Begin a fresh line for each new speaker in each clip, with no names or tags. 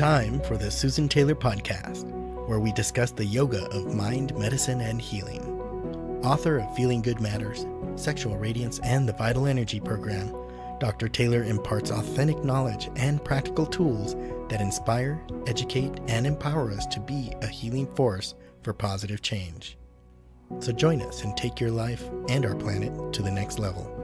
time for the Susan Taylor Podcast, where we discuss the yoga of mind, medicine, and healing. Author of Feeling Good Matters, Sexual Radiance, and the Vital Energy Program, Dr. Taylor imparts authentic knowledge and practical tools that inspire, educate, and empower us to be a healing force for positive change. So join us and take your life and our planet to the next level.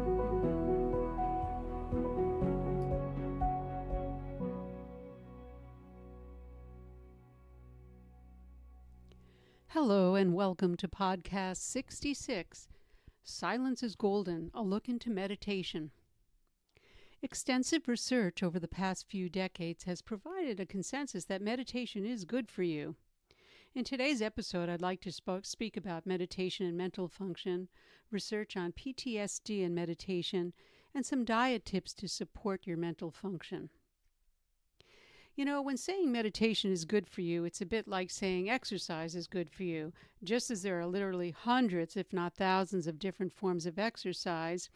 Hello and welcome to Podcast 66, Silence is Golden, a look into meditation. Extensive research over the past few decades has provided a consensus that meditation is good for you. In today's episode, I'd like to speak about meditation and mental function, research on PTSD and meditation, and some diet tips to support your mental function. You know, when saying meditation is good for you, it's a bit like saying exercise is good for you. Just as there are literally hundreds, if not thousands, of different forms of exercise,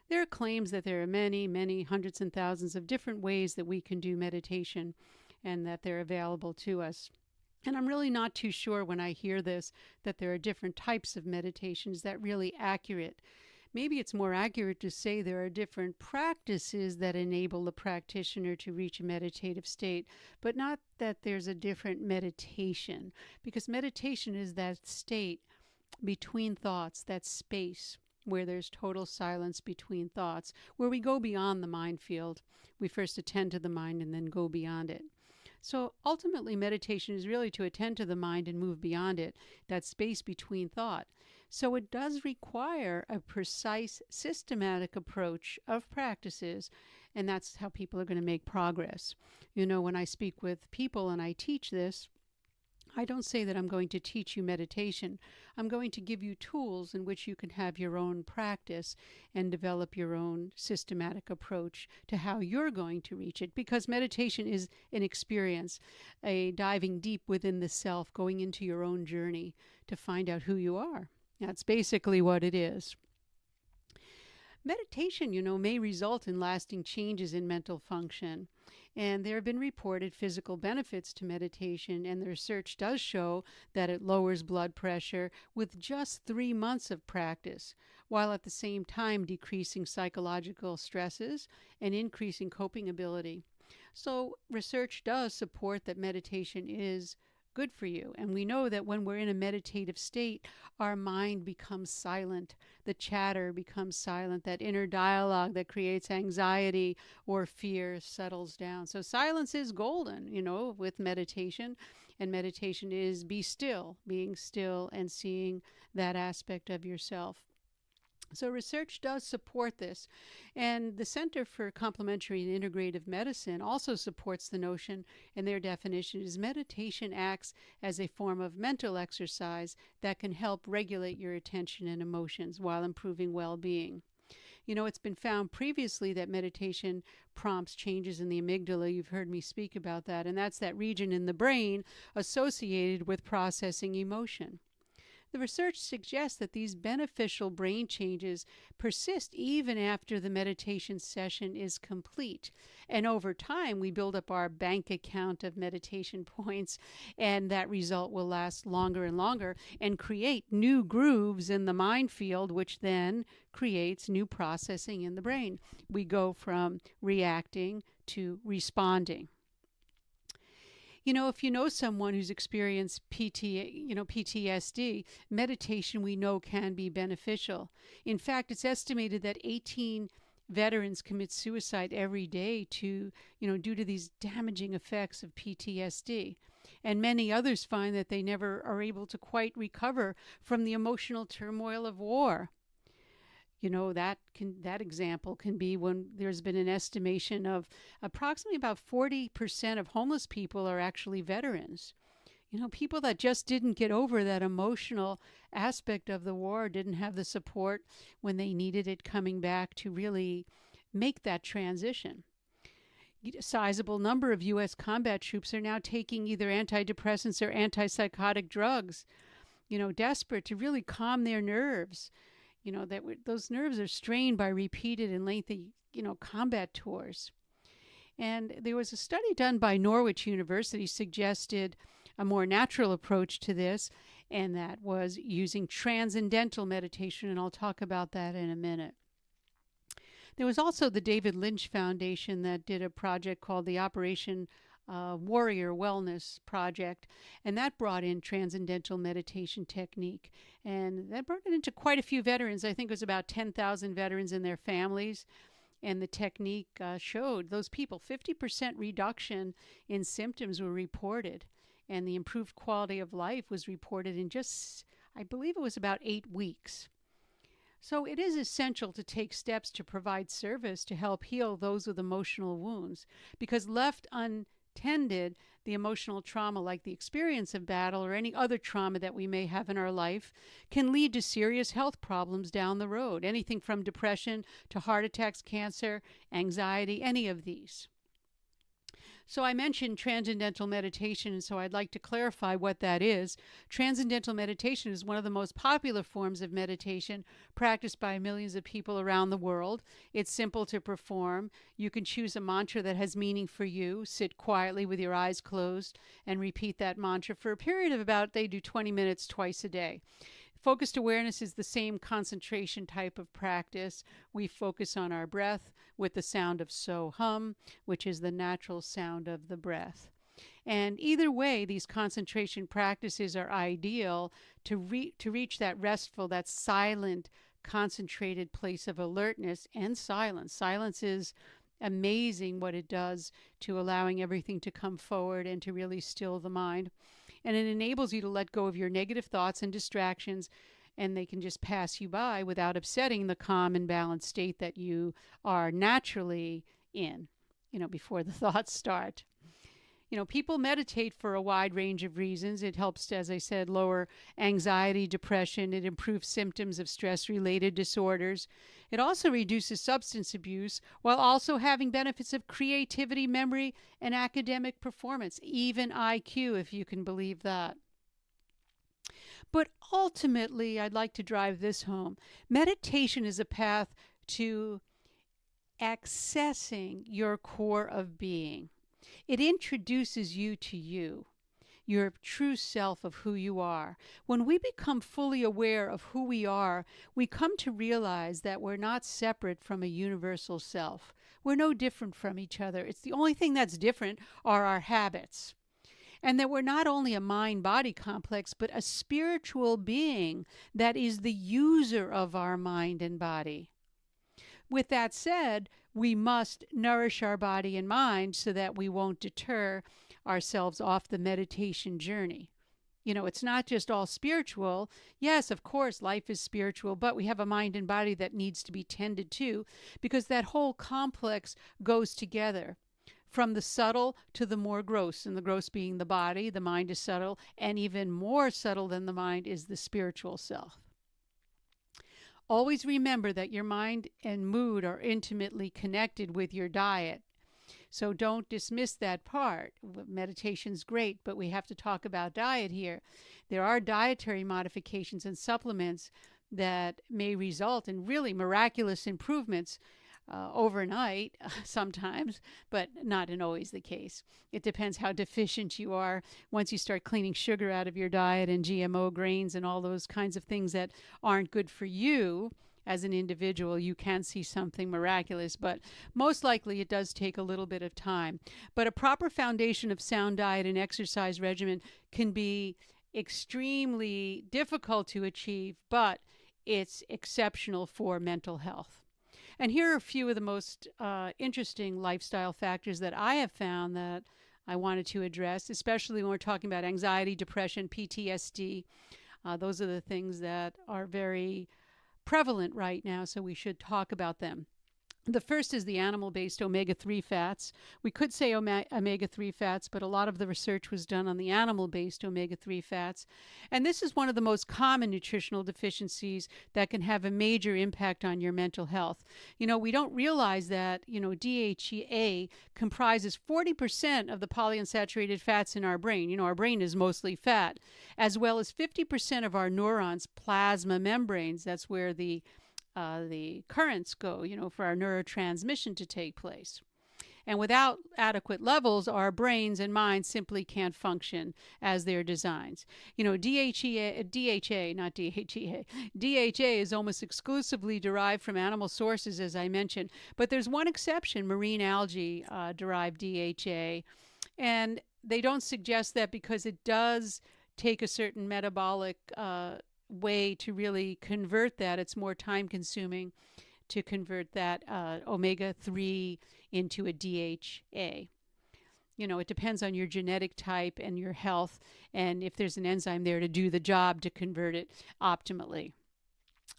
there are claims that there are many, many hundreds and thousands of different ways that we can do meditation and that they're available to us. And I'm really not too sure when I hear this that there are different types of meditation. Is that really accurate? Maybe it's more accurate to say there are different practices that enable the practitioner to reach a meditative state, but not that there's a different meditation, because meditation is that state between thoughts, that space where there's total silence between thoughts, where we go beyond the mind field. We first attend to the mind and then go beyond it. So ultimately, meditation is really to attend to the mind and move beyond it, that space between thought. So it does require a precise, systematic approach of practices, and that's how people are going to make progress. You know, when I speak with people and I teach this, I don't say that I'm going to teach you meditation. I'm going to give you tools in which you can have your own practice and develop your own systematic approach to how you're going to reach it. Because meditation is an experience, a diving deep within the self, going into your own journey to find out who you are. That's basically what it is. Meditation, may result in lasting changes in mental function. And there have been reported physical benefits to meditation, and the research does show that it lowers blood pressure with just 3 months of practice, while at the same time decreasing psychological stresses and increasing coping ability. So research does support that meditation is good for you. And we know that when we're in a meditative state, our mind becomes silent. The chatter becomes silent. That inner dialogue that creates anxiety or fear settles down. So silence is golden, with meditation. And meditation is be still, being still and seeing that aspect of yourself. So research does support this, and the Center for Complementary and Integrative Medicine also supports the notion, and their definition is meditation acts as a form of mental exercise that can help regulate your attention and emotions while improving well-being. It's been found previously that meditation prompts changes in the amygdala. You've heard me speak about that, and that's that region in the brain associated with processing emotion. The research suggests that these beneficial brain changes persist even after the meditation session is complete. And over time, we build up our bank account of meditation points, and that result will last longer and longer and create new grooves in the mind field, which then creates new processing in the brain. We go from reacting to responding. If you know someone who's experienced PTSD, meditation we know can be beneficial. In fact, it's estimated that 18 veterans commit suicide every day due to these damaging effects of PTSD. And many others find that they never are able to quite recover from the emotional turmoil of war. That example can be when there's been an estimation of approximately about 40% of homeless people are actually veterans. People that just didn't get over that emotional aspect of the war, didn't have the support when they needed it coming back to really make that transition. A sizable number of U.S. combat troops are now taking either antidepressants or antipsychotic drugs, desperate to really calm their nerves. Those nerves are strained by repeated and lengthy, combat tours. And there was a study done by Norwich University suggested a more natural approach to this, and that was using transcendental meditation, and I'll talk about that in a minute. There was also the David Lynch Foundation that did a project called the Operation Warrior Wellness Project, and that brought in transcendental meditation technique. And that brought it into quite a few veterans. I think it was about 10,000 veterans and their families. And the technique showed those people 50% reduction in symptoms were reported. And the improved quality of life was reported in just, I believe it was about 8 weeks. So it is essential to take steps to provide service to help heal those with emotional wounds, because left untended, the emotional trauma, like the experience of battle or any other trauma that we may have in our life, can lead to serious health problems down the road, anything from depression to heart attacks, cancer, anxiety, any of these. So I mentioned transcendental meditation, and so I'd like to clarify what that is. Transcendental meditation is one of the most popular forms of meditation practiced by millions of people around the world. It's simple to perform. You can choose a mantra that has meaning for you, sit quietly with your eyes closed, and repeat that mantra for a period of about, they do 20 minutes twice a day. Focused awareness is the same concentration type of practice. We focus on our breath with the sound of so hum, which is the natural sound of the breath. And either way, these concentration practices are ideal to reach that restful, that silent, concentrated place of alertness and silence. Silence is amazing what it does to allowing everything to come forward and to really still the mind. And it enables you to let go of your negative thoughts and distractions, and they can just pass you by without upsetting the calm and balanced state that you are naturally in, before the thoughts start. People meditate for a wide range of reasons. It helps to, as I said, lower anxiety, depression. It improves symptoms of stress-related disorders. It also reduces substance abuse while also having benefits of creativity, memory, and academic performance, even IQ, if you can believe that. But ultimately, I'd like to drive this home. Meditation is a path to accessing your core of being. It introduces you to you, your true self of who you are. When we become fully aware of who we are, we come to realize that we're not separate from a universal self. We're no different from each other. It's the only thing that's different are our habits. And that we're not only a mind-body complex, but a spiritual being that is the user of our mind and body. With that said, we must nourish our body and mind so that we won't deter ourselves off the meditation journey. It's not just all spiritual. Yes, of course, life is spiritual, but we have a mind and body that needs to be tended to, because that whole complex goes together. From the subtle to the more gross, and the gross being the body, the mind is subtle, and even more subtle than the mind is the spiritual self. Always remember that your mind and mood are intimately connected with your diet. So don't dismiss that part. Meditation's great, but we have to talk about diet here. There are dietary modifications and supplements that may result in really miraculous improvements overnight sometimes, but not in always the case. It depends how deficient you are. Once you start cleaning sugar out of your diet and GMO grains and all those kinds of things that aren't good for you as an individual, you can see something miraculous, but most likely it does take a little bit of time. But a proper foundation of sound diet and exercise regimen can be extremely difficult to achieve, but it's exceptional for mental health. And here are a few of the most interesting lifestyle factors that I have found that I wanted to address, especially when we're talking about anxiety, depression, PTSD. Those are the things that are very prevalent right now, so we should talk about them. The first is the animal-based omega-3 fats. We could say omega-3 fats, but a lot of the research was done on the animal-based omega-3 fats. And this is one of the most common nutritional deficiencies that can have a major impact on your mental health. We don't realize that, DHEA comprises 40% of the polyunsaturated fats in our brain. Our brain is mostly fat, as well as 50% of our neurons' plasma membranes. That's where the currents go, for our neurotransmission to take place. And without adequate levels, our brains and minds simply can't function as they're designed. DHA is almost exclusively derived from animal sources, as I mentioned, but there's one exception, marine algae derived DHA. And they don't suggest that because it does take a certain metabolic way to really convert that. It's more time consuming to convert that omega-3 into a DHA. It depends on your genetic type and your health, and if there's an enzyme there to do the job to convert it optimally.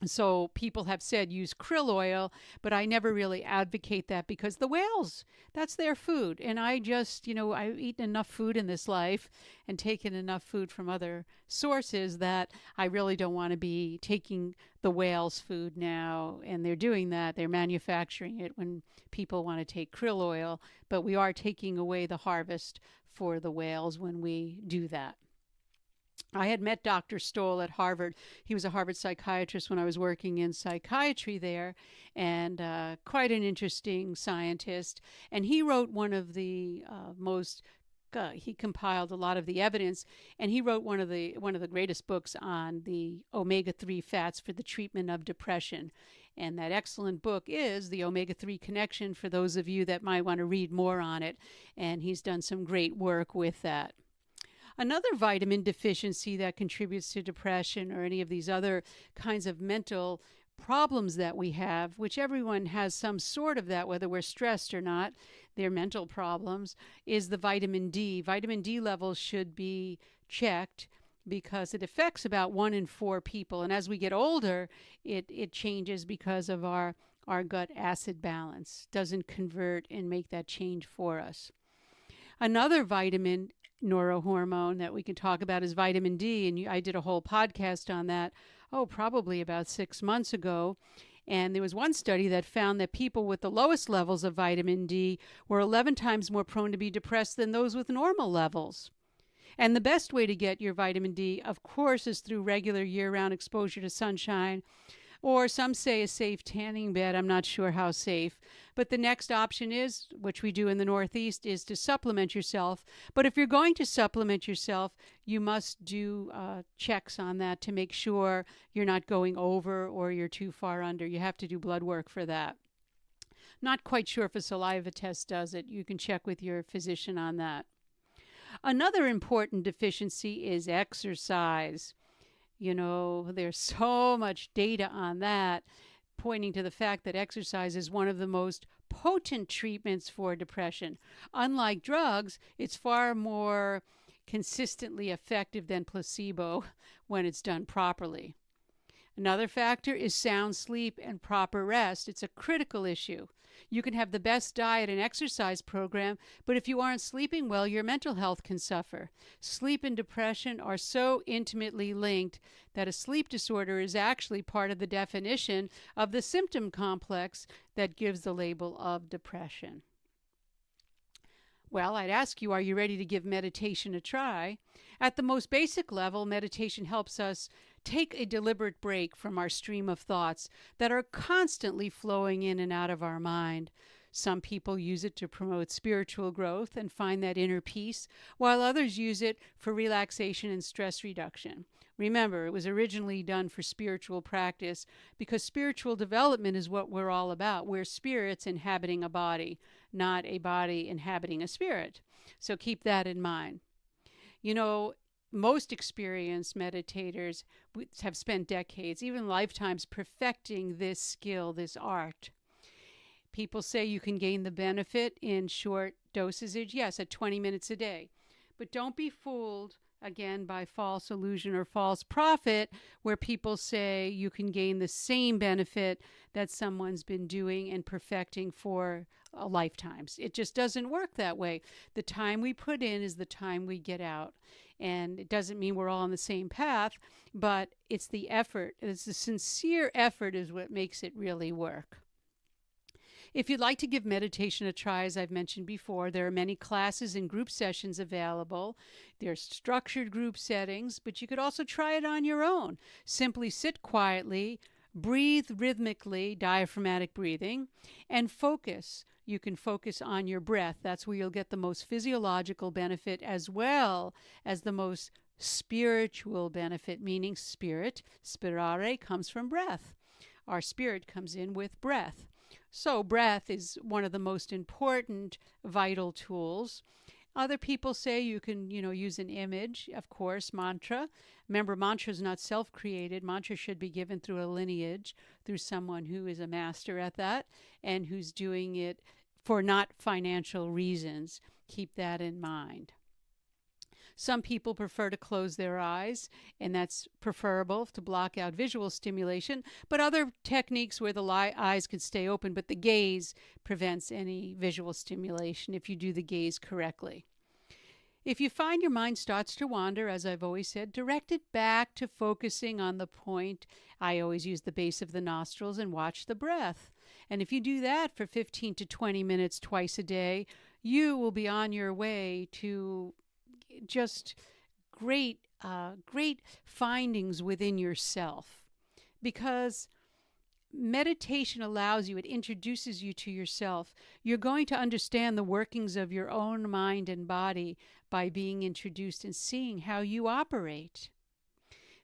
So people have said use krill oil, but I never really advocate that because the whales, that's their food. And I just, I've eaten enough food in this life and taken enough food from other sources that I really don't want to be taking the whales' food now. And they're doing that. They're manufacturing it when people want to take krill oil, but we are taking away the harvest for the whales when we do that. I had met Dr. Stoll at Harvard. He was a Harvard psychiatrist when I was working in psychiatry there, and quite an interesting scientist. And he wrote one of the he compiled a lot of the evidence, and he wrote one of the greatest books on the omega-3 fats for the treatment of depression. And that excellent book is The Omega-3 Connection, for those of you that might want to read more on it. And he's done some great work with that. Another vitamin deficiency that contributes to depression or any of these other kinds of mental problems that we have, which everyone has some sort of that, whether we're stressed or not, they're mental problems, is the vitamin D. Vitamin D levels should be checked because it affects about 1 in 4 people. And as we get older, it changes because of our gut acid balance. Doesn't convert and make that change for us. Another vitamin neurohormone that we can talk about is vitamin D, and I did a whole podcast on that, probably about 6 months ago. And there was one study that found that people with the lowest levels of vitamin D were 11 times more prone to be depressed than those with normal levels. And the best way to get your vitamin D, of course, is through regular year-round exposure to sunshine, or some say a safe tanning bed. I'm not sure how safe. But the next option is, which we do in the Northeast, is to supplement yourself. But if you're going to supplement yourself, you must do checks on that to make sure you're not going over or you're too far under. You have to do blood work for that. Not quite sure if a saliva test does it. You can check with your physician on that. Another important deficiency is exercise. There's so much data on that, pointing to the fact that exercise is one of the most potent treatments for depression. Unlike drugs, it's far more consistently effective than placebo when it's done properly. Another factor is sound sleep and proper rest. It's a critical issue. You can have the best diet and exercise program, but if you aren't sleeping well, your mental health can suffer. Sleep and depression are so intimately linked that a sleep disorder is actually part of the definition of the symptom complex that gives the label of depression. Well, I'd ask you, are you ready to give meditation a try? At the most basic level, meditation helps us take a deliberate break from our stream of thoughts that are constantly flowing in and out of our mind. Some people use it to promote spiritual growth and find that inner peace, while others use it for relaxation and stress reduction. Remember, it was originally done for spiritual practice because spiritual development is what we're all about. We're spirits inhabiting a body, not a body inhabiting a spirit. So keep that in mind. Most experienced meditators have spent decades, even lifetimes, perfecting this skill, this art. People say you can gain the benefit in short dosage, yes, at 20 minutes a day. But don't be fooled, again, by false illusion or false prophet, where people say you can gain the same benefit that someone's been doing and perfecting for lifetimes. It just doesn't work that way. The time we put in is the time we get out. And it doesn't mean we're all on the same path, but it's the effort. It's the sincere effort is what makes it really work. If you'd like to give meditation a try, as I've mentioned before, there are many classes and group sessions available. There's structured group settings, but you could also try it on your own. Simply sit quietly, breathe rhythmically, diaphragmatic breathing, and focus. you can focus on your breath. That's where you'll get the most physiological benefit as well as the most spiritual benefit, meaning spirit. Spirare comes from breath. Our spirit comes in with breath. So breath is one of the most important vital tools. Other people say you can, use an image, of course, mantra. Remember, mantra is not self-created. Mantra should be given through a lineage, through someone who is a master at that and who's doing it for not financial reasons. Keep that in mind. Some people prefer to close their eyes, and that's preferable to block out visual stimulation, but other techniques where the eyes can stay open, but the gaze prevents any visual stimulation if you do the gaze correctly. If you find your mind starts to wander, as I've always said, direct it back to focusing on the point. I always use the base of the nostrils and watch the breath. And if you do that for 15 to 20 minutes twice a day, you will be on your way to just great findings within yourself, because meditation allows you, it introduces you to yourself. You're going to understand the workings of your own mind and body by being introduced and seeing how you operate.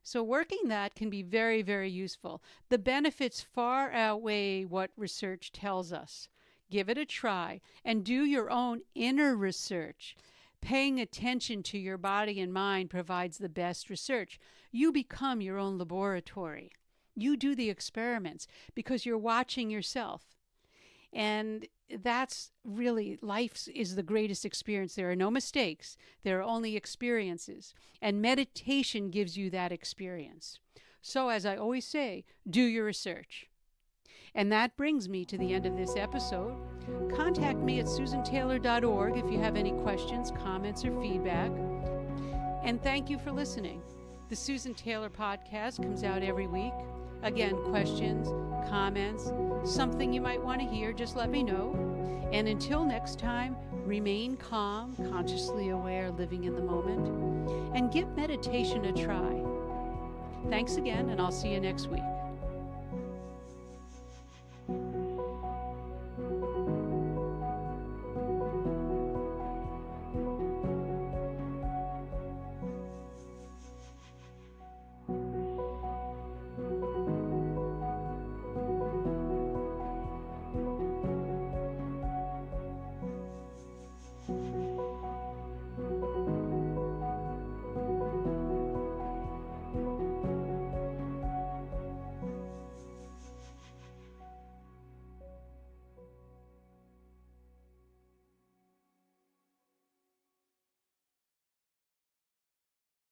So working that can be very, very useful. The benefits far outweigh what research tells us. Give it a try and do your own inner research. Paying attention to your body and mind provides the best research. You become your own laboratory. You do the experiments because you're watching yourself. And that's really, life is the greatest experience. There are no mistakes. There are only experiences. And meditation gives you that experience. So as I always say, do your research. And that brings me to the end of this episode. Contact me at susantaylor.org if you have any questions, comments, or feedback. And thank you for listening. The Susan Taylor podcast comes out every week. Again, questions, comments, something you might want to hear, just let me know. And until next time, remain calm, consciously aware, living in the moment, and give meditation a try. Thanks again, and I'll see you next week.